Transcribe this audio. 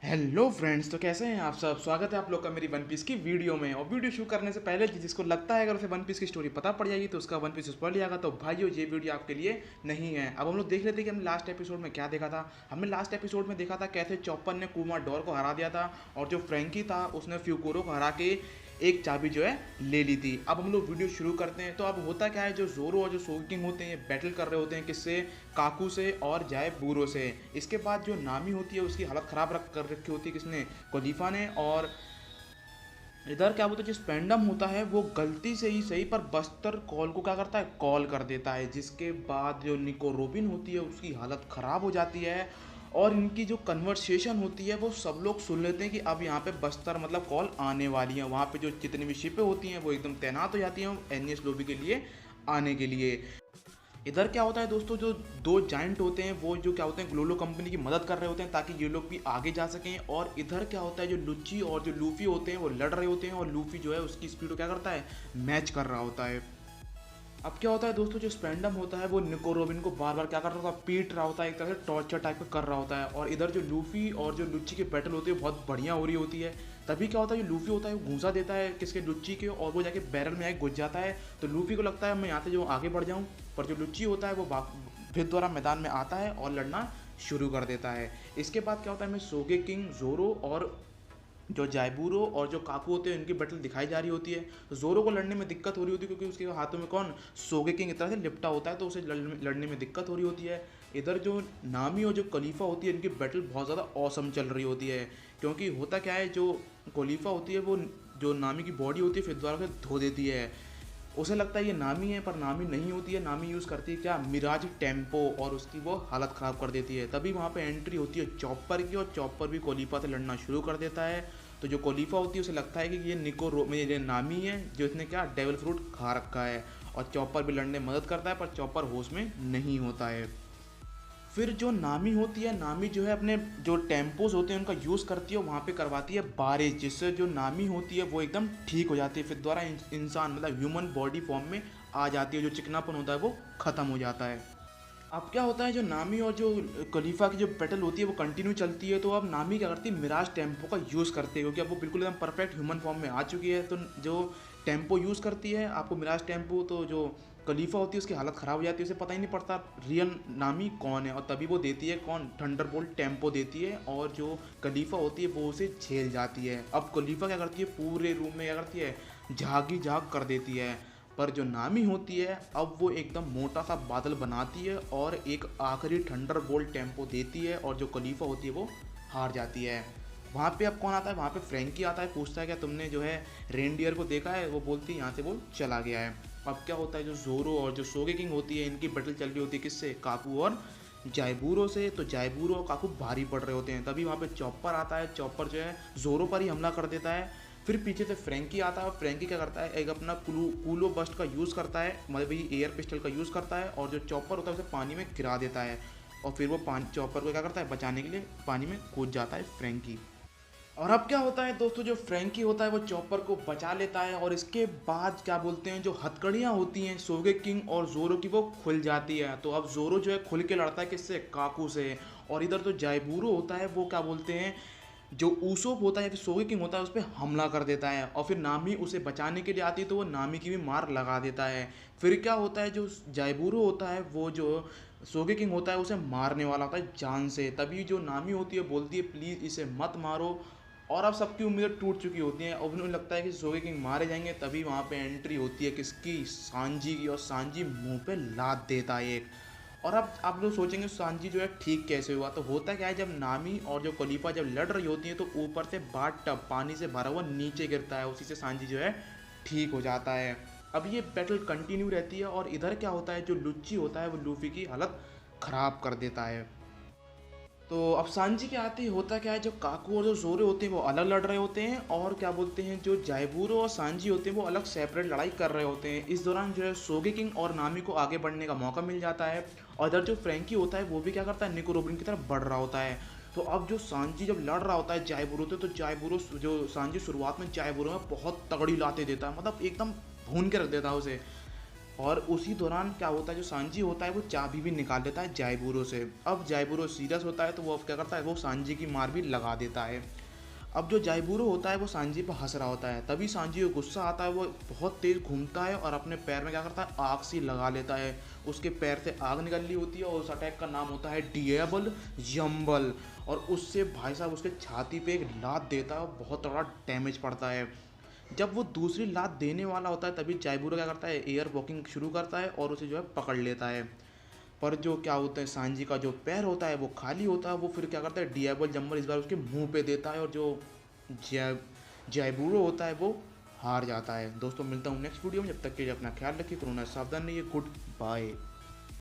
Hello friends, तो कैसे हैं आप सब। स्वागत है आप लोग का मेरी वन पीस की वीडियो में। और वीडियो शुरू करने से पहले जिसको लगता है अगर उसे वन पीस की स्टोरी पता पड़ जाएगी तो उसका वन पीस पढ़ लिया, तो भाइयों ये वीडियो आपके लिए नहीं है। अब हम लोग देख लेते हैं कि हमने लास्ट एपिसोड में क्या देखा था। हमने लास्ट एपिसोड में देखा था कैसे चॉपर ने कुमा डोर को हरा दिया था और जो फ्रैंकी था उसने फ्यूकोरो को हरा के एक चाबी जो है ले ली थी। अब हम लोग वीडियो शुरू करते हैं। तो अब होता क्या है, जो जोरो और जो सोगिंग होते हैं बैटल कर रहे होते हैं किससे, काकू से और जाए बूरो से। इसके बाद जो नामी होती है उसकी हालत ख़राब कर रखी होती है किसने, कोलीफा ने। और इधर क्या बोलते हैं, जो स्पेंडम होता है वो गलती से ही सही पर बस्तर कॉल को क्या करता है, कॉल कर देता है। जिसके बाद जो निको रोबिन होती है उसकी हालत ख़राब हो जाती है और इनकी जो कन्वर्सेशन होती है वो सब लोग सुन लेते हैं कि अब यहाँ पे बस्तर मतलब कॉल आने वाली है। वहाँ पे जो जितनी भी शिपें होती हैं वो एकदम तैनात हो जाती हैं एनियस लोबी के लिए आने के लिए। इधर क्या होता है दोस्तों, जो दो जाइंट होते हैं वो जो क्या होते हैं ग्लोलो कंपनी की मदद कर रहे होते हैं ताकि ये लोग भी आगे जा सकें। और इधर क्या होता है, जो लुच्ची और जो लूफी होते हैं वो लड़ रहे होते हैं और लूफी जो है उसकी स्पीड को क्या करता है, मैच कर रहा होता है। अब क्या होता है दोस्तों, जो स्पेंडम होता है वो निको रोबिन को बार बार क्या कर रहा होता है, पीट रहा होता है, एक तरह से टॉर्चर टाइप का कर रहा होता है। और इधर जो लूफी और जो लुच्ची की बैटल होती है बहुत बढ़िया हो रही होती है। तभी क्या होता है, जो लूफी होता है वो घूंसा देता है किसके, लुच्ची के, और वो जाके बैरल में आके घुस जाता है। तो लूफी को लगता है मैं यहाँ से जो आगे बढ़ जाऊँ, पर जो लुच्ची होता है वो फिर दोबारा मैदान में आता है और लड़ना शुरू कर देता है। इसके बाद क्या होता है, हमें सोगे किंग, जोरो और जो जाइबूरो और जो काकू होते हैं उनकी बैटल दिखाई जा रही होती है। तो जोरो को लड़ने में दिक्कत हो रही होती है क्योंकि उसके हाथों में कौन, सोगे किंग की तरह से लिपटा होता है, तो उसे लड़ने में दिक्कत हो रही होती है। इधर जो नामी और जो खलीफा होती है इनकी बैटल बहुत ज़्यादा औसम चल रही होती है। क्योंकि होता क्या है, जो खलीफा होती है वो जो नामी की बॉडी होती है फिर दोबारा से धो देती है। उसे लगता है ये नामी है, पर नामी नहीं होती है। नामी यूज़ करती है क्या, मिराज टेम्पो, और उसकी वो हालत ख़राब कर देती है। तभी वहाँ पे एंट्री होती है चॉपर की और चॉपर भी कोलीफा से लड़ना शुरू कर देता है। तो जो कोलीफा होती है उसे लगता है कि ये ये नामी है जो इसने क्या डेविल फ्रूट खा रखा है। और चॉपर भी लड़ने में मदद करता है पर चॉपर होश में नहीं होता है। फिर जो नामी होती है, नामी जो है अपने जो टेम्पोज होते हैं उनका यूज़ करती है, वहाँ पे करवाती है बारिश, जिससे जो नामी होती है वो एकदम ठीक हो जाती है। फिर दोबारा इंसान मतलब ह्यूमन बॉडी फॉर्म में आ जाती है, जो चिकनापन होता है वो ख़त्म हो जाता है। अब क्या होता है, जो नामी और जो खलीफा की जो बैटल होती है वो कंटिन्यू चलती है। तो अब नामी क्या करती है, मिराज टेम्पो का यूज़ करती है क्योंकि अब वो बिल्कुल एकदम परफेक्ट ह्यूमन फॉर्म में आ चुकी है। तो जो टेम्पो यूज़ करती है आपको मिराज टेम्पो, तो जो खलीफा होती है उसकी हालत ख़राब हो जाती है, उसे पता ही नहीं पड़ता रियल नामी कौन है। और तभी वो देती है कौन, थंडरबोल्ट टेम्पो देती है और जो खलीफा होती है वो उसे झेल जाती है। अब खलीफा क्या करती है, पूरे रूम में क्या करती है, झाग ही झाग कर देती है। पर जो नामी होती है अब वो एकदम मोटा सा बादल बनाती है और एक आखिरी थंडरबोल्ट टेम्पो देती है और जो खलीफा होती है वो हार जाती है। वहाँ पे अब कौन आता है, वहाँ पे फ्रैंकी आता है, पूछता है क्या तुमने जो है रेनडियर को देखा है। वो बोलती है यहाँ से वो चला गया है। अब क्या होता है, जो जोरो और जो सोगे किंग होती है इनकी बैटल चल रही होती है किससे, काकू और जाइबूरो से। तो जाइबूरो और काकू भारी पड़ रहे होते हैं। तभी वहाँ पे चॉपर आता है, चॉपर जो है जोरो पर ही हमला कर देता है। फिर पीछे से फ्रैंकी आता है और फ्रैंकी क्या करता है, एक अपना कूलो बस्ट का यूज़ करता है, मतलब वही एयर पिस्टल का यूज़ करता है और जो चॉपर होता है उसे पानी में गिरा देता है। और फिर वो चॉपर को क्या करता है, बचाने के लिए पानी में कूद जाता है फ्रैंकी। और अब क्या होता है दोस्तों, जो फ्रैंकी होता है वो चॉपर को बचा लेता है और इसके बाद क्या बोलते हैं, जो हथकड़ियाँ होती हैं सोगे किंग और जोरो की वो खुल जाती है। तो अब जोरो जो है खुल के लड़ता है किससे, काकू से। और इधर तो जाइबूरो होता है वो क्या बोलते हैं, जो ऊसोप होता है या फिर सोगे किंग होता है उस पर हमला कर देता है। और फिर नामी उसे बचाने के लिए आती है तो वो नामी की भी मार लगा देता है। फिर क्या होता है, जो जाइबूरो होता है वो जो सोगे किंग होता है उसे मारने वाला होता है जान से। तभी जो नामी होती है बोलती है प्लीज़ इसे मत मारो। और अब सबकी उम्मीदें टूट चुकी होती हैं, अब उन्हें लगता है कि सोगे किंग मारे जाएंगे। तभी वहाँ पे एंट्री होती है किसकी, सांजी की, और सांजी मुंह पे लात देता है एक। और अब आप लोग सोचेंगे सांजी जो है ठीक कैसे हुआ। तो होता क्या है, जब नामी और जो खलीफा जब लड़ रही होती है तो ऊपर से बाट टब पानी से भरा हुआ नीचे गिरता है, उसी से सांजी जो है ठीक हो जाता है। अब ये बैटल कंटिन्यू रहती है और इधर क्या होता है, जो लुच्ची होता है वो लूफी की हालत ख़राब कर देता है। तो अब सांजी के आते ही होता क्या है, जो काकू और जो जोरे होते हैं वो अलग लड़ रहे होते हैं और क्या बोलते हैं, जो जाइबूरो और सांजी होते हैं वो अलग सेपरेट लड़ाई कर रहे होते हैं। इस दौरान जो है सोगे किंग और नामी को आगे बढ़ने का मौका मिल जाता है। और इधर जो फ्रैंकी होता है वो भी क्या करता है, निको रोबिन की तरफ बढ़ रहा होता है। तो अब जो सांजी जब लड़ रहा होता है जाइबूरो से, तो जाइबूरो जो सांजी शुरुआत में जाइबूरो में बहुत तगड़ी लाते देता है, मतलब एकदम भून के रख देता है उसे। और उसी दौरान क्या होता है, जो सांजी होता है वो चाबी भी निकाल लेता है जाइबूरो से। अब जाइबूरो सीरियस होता है तो वो अब क्या करता है, वो सांजी की मार भी लगा देता है। अब जो जाइबूरो होता है वो सांजी पर हंस रहा होता है, तभी सांजी को गुस्सा आता है, वो बहुत तेज़ घूमता है और अपने पैर में क्या करता है, आग सी लगा लेता है। उसके पैर से आग निकल रही होती है और उस अटैक का नाम होता है डिएबल यम्बल। और उससे भाई साहब उसके छाती पे एक लात देता है और बहुत तगड़ा डैमेज पड़ता है। जब वो दूसरी लात देने वाला होता है तभी जाइबूरो क्या करता है, एयर वॉकिंग शुरू करता है और उसे जो है पकड़ लेता है। पर जो क्या होता है, सांजी का जो पैर होता है वो खाली होता है, वो फिर क्या करता है, डिएबल जम्बल इस बार उसके मुंह पे देता है और जो जाइबूरो होता है वो हार जाता है। दोस्तों मिलता हूँ नेक्स्ट वीडियो में, जब तक के लिए अपना ख्याल रखिए, कोरोना से सावधान रहिए, गुड बाय।